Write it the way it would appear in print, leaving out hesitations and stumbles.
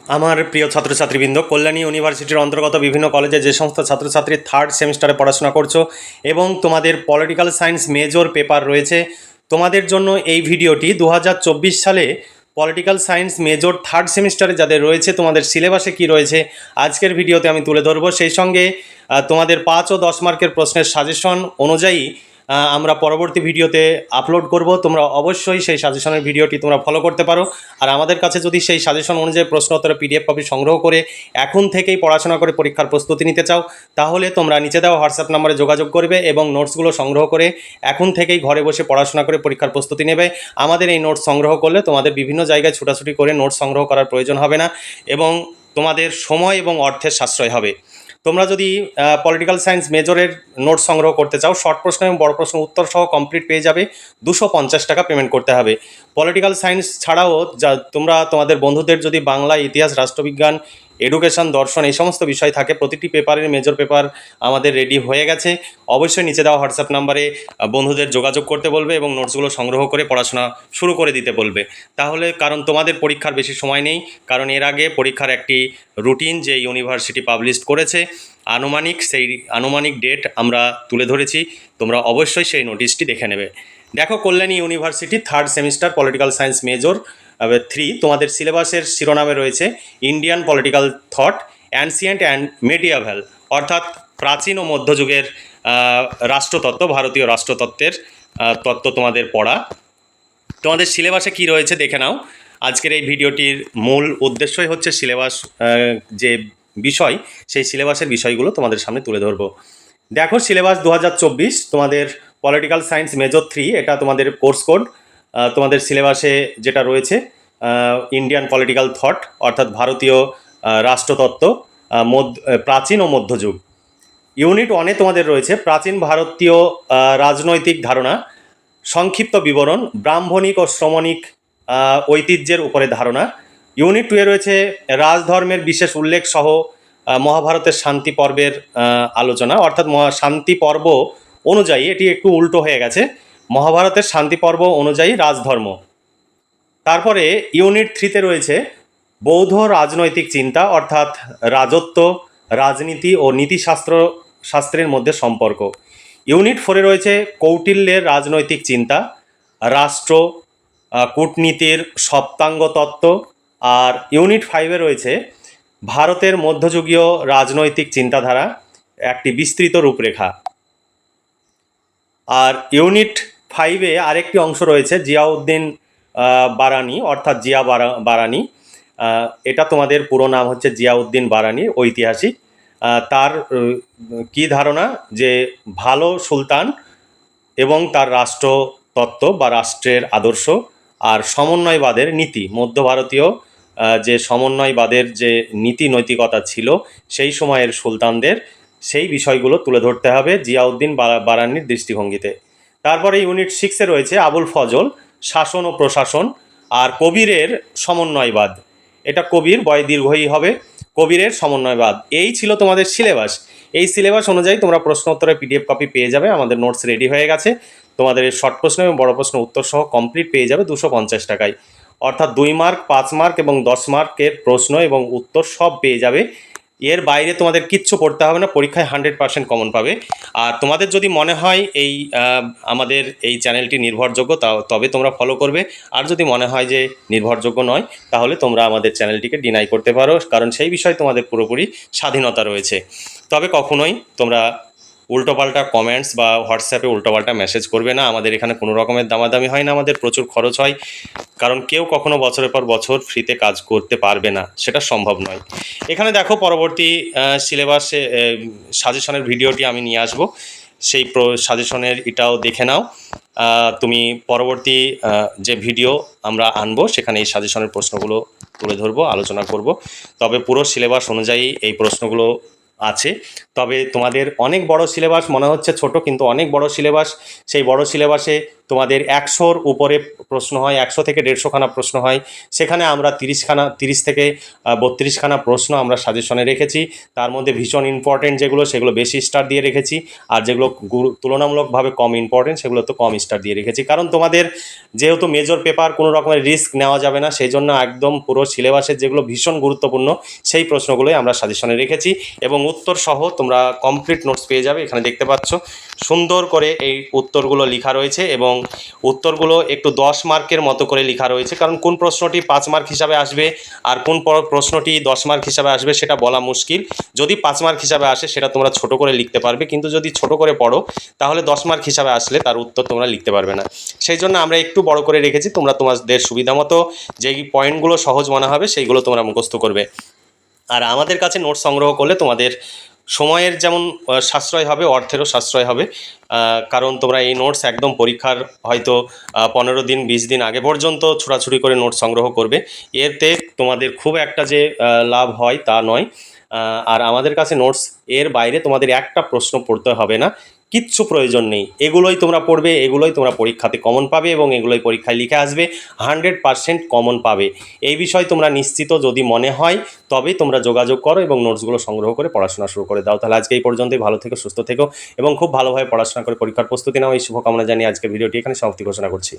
আমার প্রিয় ছাত্রছাত্রীবৃন্দ, কল্যাণী ইউনিভার্সিটির অন্তর্গত বিভিন্ন কলেজে যে সমস্ত ছাত্রছাত্রী থার্ড সেমিস্টারে পড়াশোনা করছো এবং তোমাদের পলিটিক্যাল সায়েন্স মেজর পেপার রয়েছে, তোমাদের জন্য এই ভিডিওটি 2024 সালে পলিটিক্যাল সায়েন্স মেজর থার্ড সেমিস্টারে যাদের রয়েছে তোমাদের সিলেবাসে কি রয়েছে আজকের ভিডিওতে আমি তুলে ধরবো। সেই সঙ্গে তোমাদের 5 ও 10 মার্কের প্রশ্নের সাজেশন অনুযায়ী আমরা পরবর্তী ভিডিওতে আপলোড করব। তোমরা অবশ্যই সেই সাজেশনের ভিডিওটি তোমরা ফলো করতে পারো। আর আমাদের কাছে যদি সেই সাজেশন অনুযায়ী প্রশ্নোত্তরের পিডিএফ কপি সংগ্রহ করে এখন থেকেই পড়াশোনা করে পরীক্ষার প্রস্তুতি নিতে চাও, তাহলে তোমরা নিচে দেওয়া হোয়াটসঅ্যাপ নম্বরে যোগাযোগ করবে এবং নোটসগুলো সংগ্রহ করে এখন থেকেই ঘরে বসে পড়াশোনা করে পরীক্ষার প্রস্তুতি নেবে। আমাদের এই নোটস সংগ্রহ করলে তোমাদের বিভিন্ন জায়গায় ছুটাছুটি করে নোটস সংগ্রহ করার প্রয়োজন হবে না এবং তোমাদের সময় এবং অর্থের সাশ্রয় হবে। তোমরা যদি পলিটিক্যাল সায়েন্স মেজরের নোট সংগ্রহ করতে চাও, শর্ট প্রশ্ন এবং বড় প্রশ্ন উত্তর সহ কমপ্লিট পেয়ে যাবে। 250 টাকা পেমেন্ট করতে হবে। পলিটিক্যাল সায়েন্স ছাড়াও যা তোমরা তোমাদের বন্ধুদের যদি বাংলা, ইতিহাস, রাষ্ট্রবিজ্ঞান, এডুকেশন, দর্শন এই সমস্ত বিষয় থাকে, প্রতিটি পেপারের মেজর পেপার আমাদের রেডি হয়ে গেছে। অবশ্যই নিচে দেওয়া হোয়াটসঅ্যাপ নাম্বারে বন্ধুদের যোগাযোগ করতে বলবে এবং নোটসগুলো সংগ্রহ করে পড়াশোনা শুরু করে দিতে বলবে। তাহলে কারণ তোমাদের পরীক্ষার বেশি সময় নেই, কারণ এর আগে পরীক্ষার একটি রুটিন যে ইউনিভার্সিটি পাবলিশ করেছে সেই আনুমানিক ডেট আমরা তুলে ধরেছি। তোমরা অবশ্যই সেই নোটিশটি দেখে নেবে। দেখো, Kalyani university third semester political science major 3 তোমাদের সিলেবাসের শিরোনামে রয়েছে Indian political thought, ancient and medieval, অর্থাৎ প্রাচীন ও মধ্যযুগের রাষ্ট্রতত্ত্ব, ভারতীয় রাষ্ট্রতত্ত্বের তত্ত্ব তোমাদের পড়া। তোমাদের সিলেবাসে কি রয়েছে দেখে নাও। আজকের এই ভিডিওটির মূল উদ্দেশ্যই হচ্ছে সিলেবাস, যে বিষয় সেই সিলেবাসের বিষয়গুলো তোমাদের সামনে তুলে ধরবো। দেখো, সিলেবাস 2024 তোমাদের পলিটিক্যাল সায়েন্স মেজর 3, এটা তোমাদের কোর্স কোড। তোমাদের সিলেবাসে যেটা রয়েছে ইন্ডিয়ান পলিটিক্যাল থট, অর্থাৎ ভারতীয় রাষ্ট্রতত্ত্ব, প্রাচীন ও মধ্যযুগ। ইউনিট 1-এ তোমাদের রয়েছে প্রাচীন ভারতীয় রাজনৈতিক ধারণা, সংক্ষিপ্ত বিবরণ, ব্রাহ্মণিক ও শ্রমণিক ঐতিহ্যের উপরে ধারণা। ইউনিট 2-এ রয়েছে রাজধর্মের বিশেষ উল্লেখ সহ মহাভারতের শান্তি পর্বের আলোচনা, অর্থাৎ শান্তি পর্ব অনুযায়ী, এটি একটু উল্টো হয়ে গেছে, মহাভারতের শান্তি পর্ব অনুযায়ী রাজধর্ম। তারপরে ইউনিট 3-তে রয়েছে বৌদ্ধ রাজনৈতিক চিন্তা, অর্থাৎ রাজত্ব, রাজনীতি ও শাস্ত্রের মধ্যে সম্পর্ক। ইউনিট 4-এ রয়েছে কৌটিল্যের রাজনৈতিক চিন্তা, রাষ্ট্র, কূটনীতির সপ্তাঙ্গ তত্ত্ব। আর ইউনিট 5-এ রয়েছে ভারতের মধ্যযুগীয় রাজনৈতিক চিন্তাধারা, একটি বিস্তৃত রূপরেখা। আর ইউনিট 5-এ আরেকটি অংশ রয়েছে জিয়াউদ্দিন বারানি, অর্থাৎ বারানি। এটা তোমাদের পুরো নাম হচ্ছে জিয়াউদ্দিন বারানি, ঐতিহাসিক। তার কি ধারণা যে ভালো সুলতান এবং তার রাষ্ট্রতত্ত্ব বা রাষ্ট্রের আদর্শ আর সমন্বয়বাদের নীতি, মধ্য ভারতীয় যে সমন্বয়বাদের যে নীতি নৈতিকতা ছিল সেই সময়ের সুলতানদের, সেই বিষয়গুলো তুলে ধরতে হবে জিয়াউদ্দিন বারানির দৃষ্টিভঙ্গিতে। তারপরে ইউনিট 6-এ রয়েছে আবুল ফজল, শাসন ও প্রশাসন, আর কবিরের সমন্বয়বাদ। এটা কবির দীর্ঘই হবে, কবিরের সমন্বয়বাদ। এই ছিল তোমাদের সিলেবাস। এই সিলেবাস অনুযায়ী তোমরা প্রশ্ন উত্তরের পিডিএফ কপি পেয়ে যাবে। আমাদের নোটস রেডি হয়ে গেছে। তোমাদের শর্ট প্রশ্ন এবং বড় প্রশ্ন উত্তর সহ কমপ্লিট পেয়ে যাবে 250 টাকায়, অর্থাৎ 2 মার্ক, 5 মার্ক এবং 10 মার্কের প্রশ্ন এবং উত্তর সব পেয়ে যাবে। এর বাইরে তোমাদের কিচ্ছু পড়তে হবে না, পরীক্ষায় 100% কমন পাবে। আর তোমাদের যদি মনে হয় এই আমাদের এই চ্যানেলটি নির্ভরযোগ্য, তবে তোমরা ফলো করবে। আর যদি মনে হয় যে নির্ভরযোগ্য নয়, তাহলে তোমরা আমাদের চ্যানেলটিকে ডিনাই করতে পারো, কারণ সেই বিষয়ে তোমাদের পুরোপুরি স্বাধীনতা রয়েছে। তবে কখনোই তোমরা উল্টোপাল্টা কমেন্টস বা হোয়াটসঅ্যাপে উল্টোপাল্টা মেসেজ করবে না। আমাদের এখানে কোনো রকমের দামাদামি হয় না, আমাদের প্রচুর খরচ হয়, কারণ কেউ কখনো বছরের পর বছর ফ্রিতে কাজ করতে পারবে না, সেটা সম্ভব নয়। এখানে দেখো, পরবর্তী সিলেবাসে সাজেশনের ভিডিওটি আমি নিয়ে আসব, সেই সাজেশনের এটাও দেখে নাও। তুমি পরবর্তী যে ভিডিও আমরা আনবো সেখানে এই সাজেশনের প্রশ্নগুলো তুলে ধরবো, আলোচনা করব। তবে পুরো সিলেবাস অনুযায়ী এই প্রশ্নগুলো আছে। তবে তোমাদের অনেক বড় সিলেবাস মনে হচ্ছে ছোট, কিন্তু অনেক বড় সিলেবাস। সেই বড় সিলেবাসে তোমাদের 100-র উপরে প্রশ্ন হয়, 100 থেকে 150খানা প্রশ্ন হয়। সেখানে আমরা 30 থেকে 32খানা প্রশ্ন আমরা সাজেশনে রেখেছি। তার মধ্যে ভীষণ ইম্পর্টেন্ট যেগুলো সেগুলো বেশি স্টার দিয়ে রেখেছি, আর যেগুলো তুলনামূলকভাবে কম ইম্পর্টেন্ট সেগুলো তো কম স্টার দিয়ে রেখেছি। কারণ তোমাদের যেহেতু মেজর পেপার, কোনো রকমের রিস্ক নেওয়া যাবে না, সেই জন্য একদম পুরো সিলেবাসের যেগুলো ভীষণ গুরুত্বপূর্ণ সেই প্রশ্নগুলোই আমরা সাজেশনে রেখেছি। এবং উত্তর সহ তোমরা কমপ্লিট নোটস পেয়ে যাবে। এখানে দেখতে পাচ্ছ সুন্দর করে এই উত্তরগুলো লেখা রয়েছে, এবং উত্তরগুলো একটু 10 মার্কের মতো করে লেখা রয়েছে। কারণ কোন প্রশ্নটি 5 মার্ক হিসাবে আসবে আর কোন প্রশ্নটি 10 মার্ক হিসাবে আসবে সেটা বলা মুশকিল। যদি 5 মার্ক হিসাবে আসে সেটা তোমরা ছোট করে লিখতে পারবে, কিন্তু যদি ছোট করে পড়ো তাহলে 10 মার্ক হিসাবে আসলে তার উত্তর তোমরা লিখতে পারবে না। সেই জন্য আমরা একটু বড় করে রেখেছি, তোমরা তোমাদের সুবিধা মতো যেই পয়েন্টগুলো সহজ মনে হবে সেইগুলো তোমরা মুখস্থ করবে। আর আমাদের কাছে নোট সংগ্রহ করলে তোমাদের সময়ের যেমন সাশ্রয় হবে, অর্থেরও সাশ্রয় হবে। কারণ তোমরা এই নোটস একদম পরীক্ষার হয়তো 15 দিন 20 দিন আগে পর্যন্ত ছুটাছুটি করে নোট সংগ্রহ করবে। এতে তোমাদের খুব একটা যে লাভ হয় তা নয়। আর আমাদের কাছে নোটস এর বাইরে তোমাদের একটা প্রশ্ন পড়তে হবে না, কিচ্ছু প্রয়োজন নেই। এগুলোই তোমরা পড়বে, এগুলোই তোমরা পরীক্ষাতে কমন পাবে, এবং এগুলোই পরীক্ষায় লিখে আসবে, 100% কমন পাবে। এই বিষয়ে তোমরা নিশ্চিত যদি মনে হয় তবেই তোমরা যোগাযোগ করো এবং নোটসগুলো সংগ্রহ করে পড়াশোনা শুরু করে দাও। তাহলে আজকে এই পর্যন্তই। ভালো থেকো, সুস্থ থেকো এবং খুব ভালোভাবে পড়াশোনা করে পরীক্ষার প্রস্তুতি নাও। এই শুভকামনা জানিয়ে আজকে ভিডিওটি এখানে সমাপ্তি ঘোষণা করছি।